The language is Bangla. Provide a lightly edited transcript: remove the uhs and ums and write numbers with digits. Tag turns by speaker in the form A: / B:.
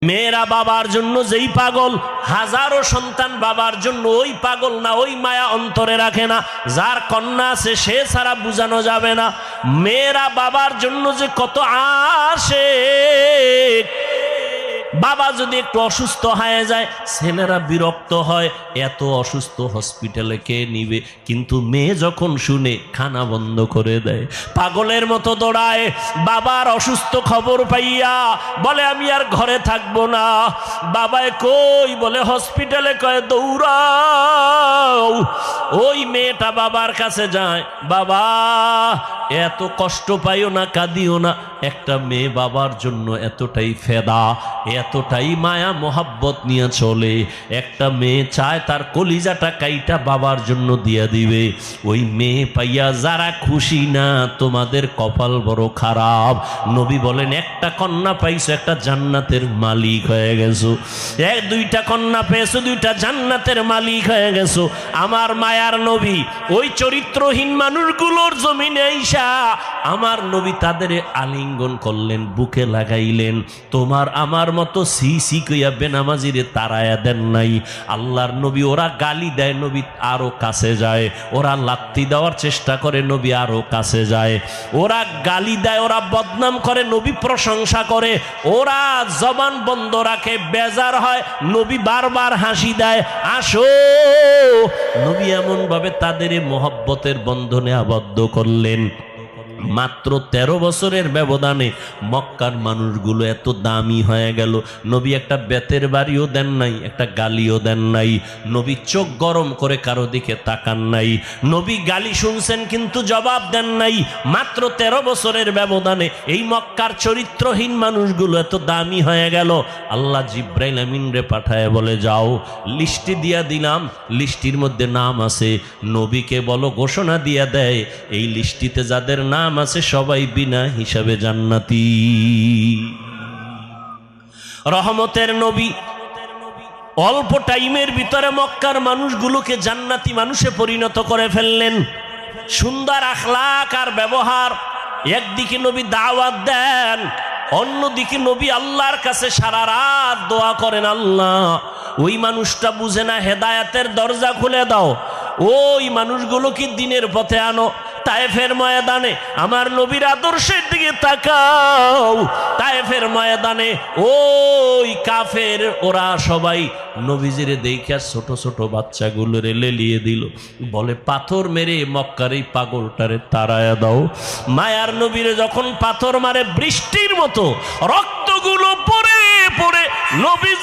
A: মেয়েরা বাবার জন্য যেই পাগল, হাজারো সন্তান বাবার জন্য ওই পাগল না, ওই মায়া অন্তরে রাখে না। যার কন্যা আছে সে ছাড়া বোঝানো যাবে না। মেয়েরা বাবার জন্য যে কত আশিক। বাবা যদি একটু অসুস্থ হয়ে যায় ছেলেরা বিরক্ত হয়, এত অসুস্থ হসপিটালে কে নিবে। কিন্তু মেয়ে যখন শুনে খানা বন্ধ করে দেয়, পাগলের মতো দৌড়ায়। বাবার অসুস্থ খবর পাইয়া বলে আমি আর ঘরে থাকবো না। বাবায় কই বলে হসপিটালে, কয় দৌড়াও। ওই মেয়েটা বাবার কাছে যায়, বাবা এত কষ্ট পাইও না, কাঁদিও না। একটা মেয়ে বাবার জন্য এতটাই ফেদা, এতটাই মায়া মোহাব্বত নিয়ে চলে। একটা মেয়ে চায় তার কলিজাটা কাইটা বাবার জন্য দিয়ে দিবে। ওই মেয়ে পাইয়া যারা খুশি না, তোমাদের কপাল বড় খারাপ। নবী বলেন একটা কন্যা পাইছো, একটা জান্নাতের মালিক হয়ে গেছো। দুইটা কন্যা পেয়েছো, দুইটা জান্নাতের মালিক হয়ে গেছো। আমার মায়ার নবী ওই চরিত্রহীন মানুষগুলোর জমিনে আইসা আমার নবী তাদের আলিঙ্গন করলেন, বুকে লাগাইলেন। তোমার আমার মতো সি সি কইয়া বেনামাজিরে তারায়া দেন নাই। আল্লাহর নবী ওরা গালি দেয়, নবী আরো কাছে যায়। ওরা লাত্তি দেওয়ার চেষ্টা করে, নবী আরো কাছে যায়। ওরা গালি দেয়, ওরা বদনাম করে, নবী প্রশংসা করে। ওরা জবান বন্ধ রাখে, বেজার হয়, নবী বারবার হাসি দেয়, আসো। নবী এমন ভাবে তাদের মোহব্বতের বন্ধনে আবদ্ধ করলেন। মাত্র 13 বছরের ব্যবধানে মক্কার মানুষগুলো এত দামি হয়ে গেল। নবী একটা বেতের বাড়িও দেন নাই, একটা গালিও দেন নাই। নবী চোখ গরম করে কারো দিকে তাকান নাই। নবী গালি শুনছেন কিন্তু জবাব দেন নাই। মাত্র 13 বছরের ব্যবধানে এই মক্কার চরিত্রহীন মানুষগুলো এত দামি হয়ে গেল। আল্লাহ জিব্রাইল আমিন রে পাঠায় বলে, যাও লিস্টি দিয়া দিলাম, লিস্টির মধ্যে নাম আছে। নবীকে বলো ঘোষণা দিয়া দেয়, এই লিস্টিতে যাদের নাম আছে সবাই বিনা হিসাবে জান্নাতি। রহমতের নবী অল্প টাইমের ভিতরে মক্কার মানুষগুলোকে জান্নাতি মানুষে পরিণত করে ফেললেন। সুন্দর আখলাক আর ব্যবহার। একদিকে নবী দাওয়াত দেন, অন্যদিকে নবী আল্লাহর কাছে সারা রাত দোয়া করেন, আল্লাহ ওই মানুষটা বুঝে না, হেদায়েতের দরজা খুলে দাও, ওই মানুষগুলো কি দিনের পথে আনো। তায়েফের ময়দানে আমার নবীর আদর্শের দিকে তাকাও। তায়েফের ময়দানে ওই কাফের ওরা সবাই নবীজিরে দেখে ছোট ছোট বাচ্চাগুলোরে লেলিয়ে দিল, বলে পাথর মেরে মক্কার এই পাগলটারে তাড়ায়া দাও। মায়ার নবীরে যখন পাথর মারে বৃষ্টির মতো রক্তগুলো পড়ে পড়ে নবীজি